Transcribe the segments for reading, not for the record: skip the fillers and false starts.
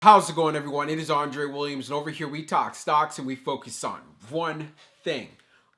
How's it going, everyone? It is Andre Williams, and over here we talk stocks and we focus on one thing.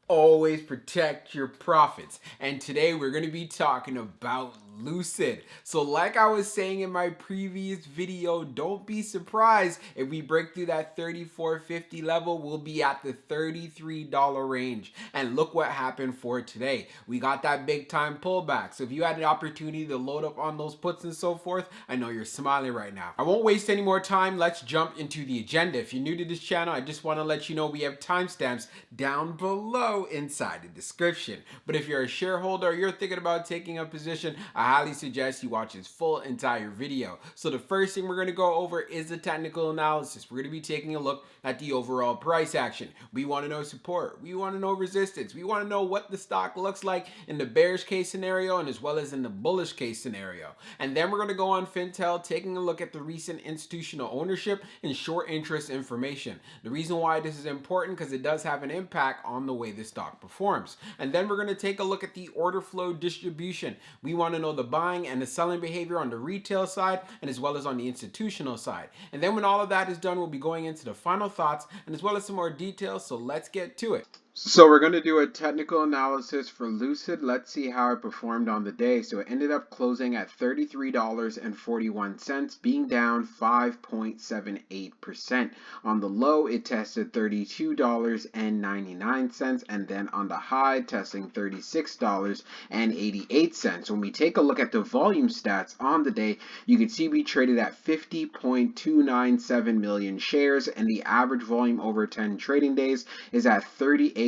Always protect your profits. And today we're going to be talking about Lucid. So like I was saying in my previous video, don't be surprised if we break through that $34.50 level. We'll be at the $33 range. And look what happened for today. We got that big time pullback. So if you had an opportunity to load up on those puts and so forth, I know you're smiling right now. I won't waste any more time. Let's jump into the agenda. If you're new to this channel, I just want to let you know we have timestamps down below inside the description. But if you're a shareholder or you're thinking about taking a position, I highly suggest you watch this full entire video. So the first thing we're going to go over is the technical analysis. We're going to be taking a look at the overall price action. We want to know support. We want to know resistance. We want to know what the stock looks like in the bearish case scenario and as well as in the bullish case scenario. And then we're going to go on Fintel, taking a look at the recent institutional ownership and short interest information. The reason why this is important because it does have an impact on the way the stock performs. And then we're going to take a look at the order flow distribution. We want to know the buying and the selling behavior on the retail side and as well as on the institutional side. And then when all of that is done, we'll be going into the final thoughts and as well as some more details. So let's get to it. So we're going to do a technical analysis for Lucid. Let's see how it performed on the day. So it ended up closing at $33.41, being down 5.78%. On the low, it tested $32.99, and then on the high, testing $36.88. When we take a look at the volume stats on the day, you can see we traded at 50.297 million shares, and the average volume over 10 trading days is at 38.813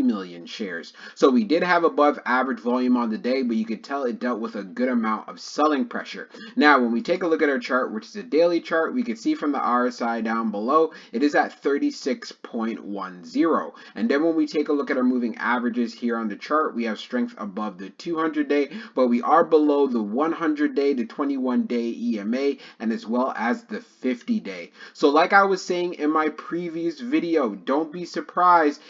million shares. So we did have above average volume on the day, but you could tell it dealt with a good amount of selling pressure. Now, when we take a look at our chart, which is a daily chart, we can see from the RSI down below, it is at 36.10. And then when we take a look at our moving averages here on the chart, we have strength above the 200-day, but we are below the 100-day, the 21-day EMA, and as well as the 50-day. So like I was saying in my previous video, don't be surprised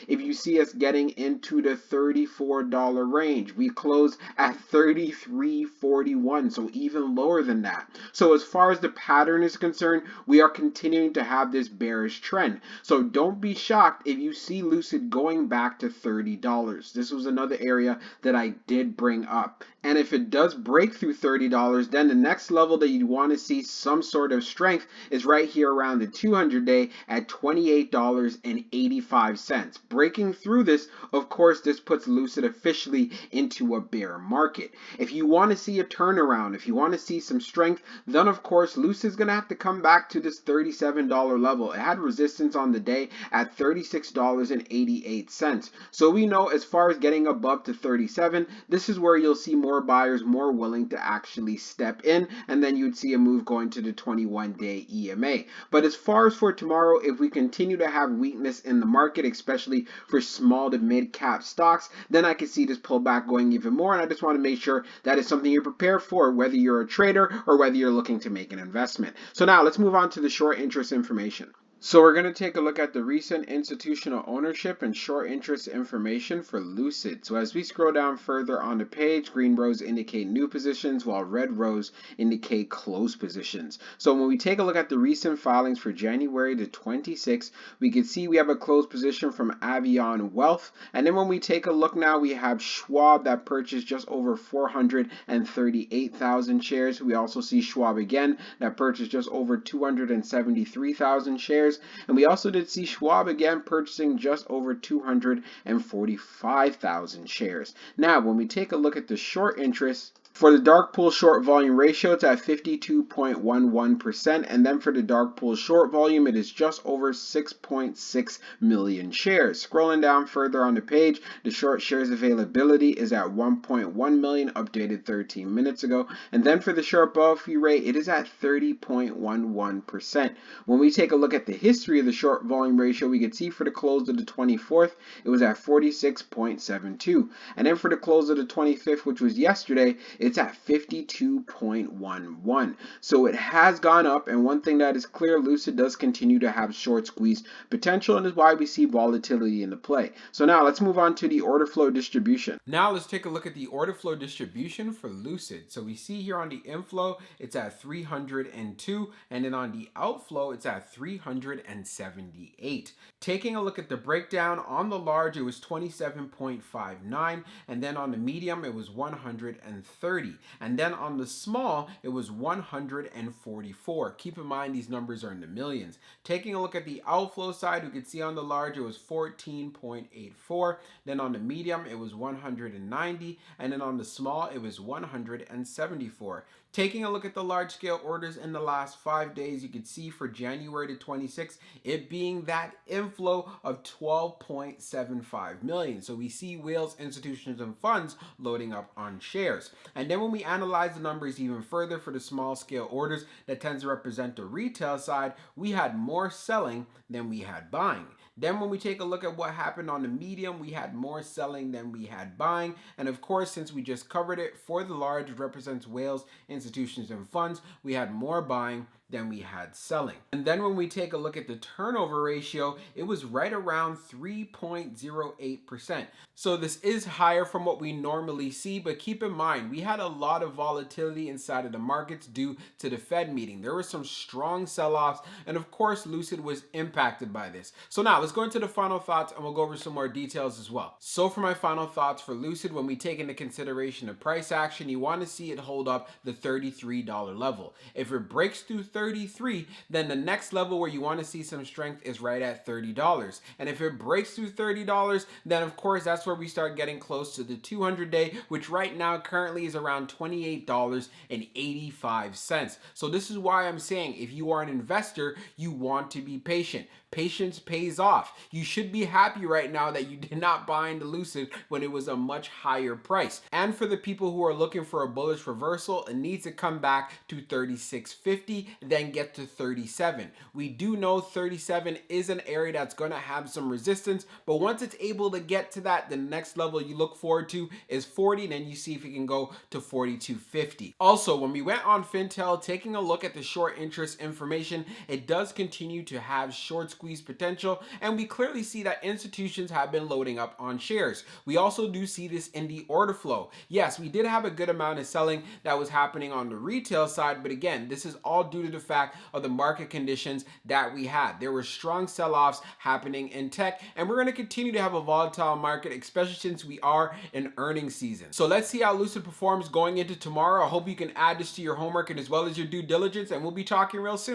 if you see us getting into the $34 range. We closed at $33.41, so even lower than that. So as far as the pattern is concerned, we are continuing to have this bearish trend. So don't be shocked if you see Lucid going back to $30. This was another area that I did bring up. And if it does break through $30, then the next level that you want to see some sort of strength is right here around the 200-day at $28.85. Breaking through this, of course, this puts Lucid officially into a bear market. If you want to see a turnaround, if you want to see some strength, then of course Lucid is going to have to come back to this $37 level. It had resistance on the day at $36.88. So we know as far as getting above to 37, this is where you'll see more buyers more willing to actually step in, and then you'd see a move going to the 21-day EMA. But as far as for tomorrow, if we continue to have weakness in the market, especially for small to mid cap stocks, then I can see this pullback going even more, and I just want to make sure that is something you're prepared for, whether you're a trader or whether you're looking to make an investment. So now let's move on to the short interest information. So we're going to take a look at the recent institutional ownership and short interest information for Lucid. So as we scroll down further on the page, green rows indicate new positions while red rows indicate closed positions. So when we take a look at the recent filings for January the 26th, we can see we have a closed position from Avion Wealth. And then when we take a look now, we have Schwab that purchased just over 438,000 shares. We also see Schwab again that purchased just over 273,000 shares. And we also did see Schwab again purchasing just over 245,000 shares. Now, when we take a look at the short interest, for the dark pool short volume ratio, it's at 52.11%, and then for the dark pool short volume, it is just over 6.6 million shares. Scrolling down further on the page, the short shares availability is at 1.1 million, updated 13 minutes ago, and then for the short ball fee rate, it is at 30.11%. When we take a look at the history of the short volume ratio, we can see for the close of the 24th, it was at 46.72, and then for the close of the 25th, which was yesterday, it's at 52.11. So it has gone up, and one thing that is clear, Lucid does continue to have short squeeze potential, and is why we see volatility in the play. So now let's move on to the order flow distribution. Now let's take a look at the order flow distribution for Lucid. So we see here on the inflow, it's at 302, and then on the outflow, it's at 378. Taking a look at the breakdown, on the large, it was 27.59, and then on the medium, it was 130, and then on the small, it was 144. Keep in mind, these numbers are in the millions. Taking a look at the outflow side, we could see on the large, it was 14.84, then on the medium, it was 190, and then on the small, it was 174. Taking a look at the large scale orders in the last 5 days, you can see for January to 26, it being that inflow of 12.75 million. So we see whales, institutions, and funds loading up on shares. And then when we analyze the numbers even further for the small scale orders that tends to represent the retail side, we had more selling than we had buying. Then when we take a look at what happened on the medium, we had more selling than we had buying. And of course, since we just covered it, for the large, it represents whales, institutions, and funds, we had more buying than we had selling. And then when we take a look at the turnover ratio, it was right around 3.08%. So this is higher from what we normally see, but keep in mind, we had a lot of volatility inside of the markets due to the Fed meeting. There were some strong sell-offs, and of course, Lucid was impacted by this. So now let's go into the final thoughts, and we'll go over some more details as well. So for my final thoughts for Lucid, when we take into consideration the price action, you want to see it hold up the $33 level. If it breaks through 33, then the next level where you want to see some strength is right at $30. And if it breaks through $30, then of course that's where we start getting close to the 200-day, which right now currently is around $28.85. So this is why I'm saying if you are an investor, you want to be patient. Patience pays off. You should be happy right now that you did not buy into Lucid when it was a much higher price. And for the people who are looking for a bullish reversal, it needs to come back to 36.50, then get to 37. We do know 37 is an area that's going to have some resistance, but once it's able to get to that, the next level you look forward to is 40, then you see if it can go to 42.50. Also, when we went on Fintel, taking a look at the short interest information, it does continue to have short squeeze potential, and we clearly see that institutions have been loading up on shares. We also do see this in the order flow. Yes, we did have a good amount of selling that was happening on the retail side, but again, this is all due to the fact of the market conditions that we had. There were strong sell-offs happening in tech, and we're going to continue to have a volatile market, especially since we are in earnings season. So let's see how Lucid performs going into tomorrow. I hope you can add this to your homework and as well as your due diligence, and we'll be talking real soon.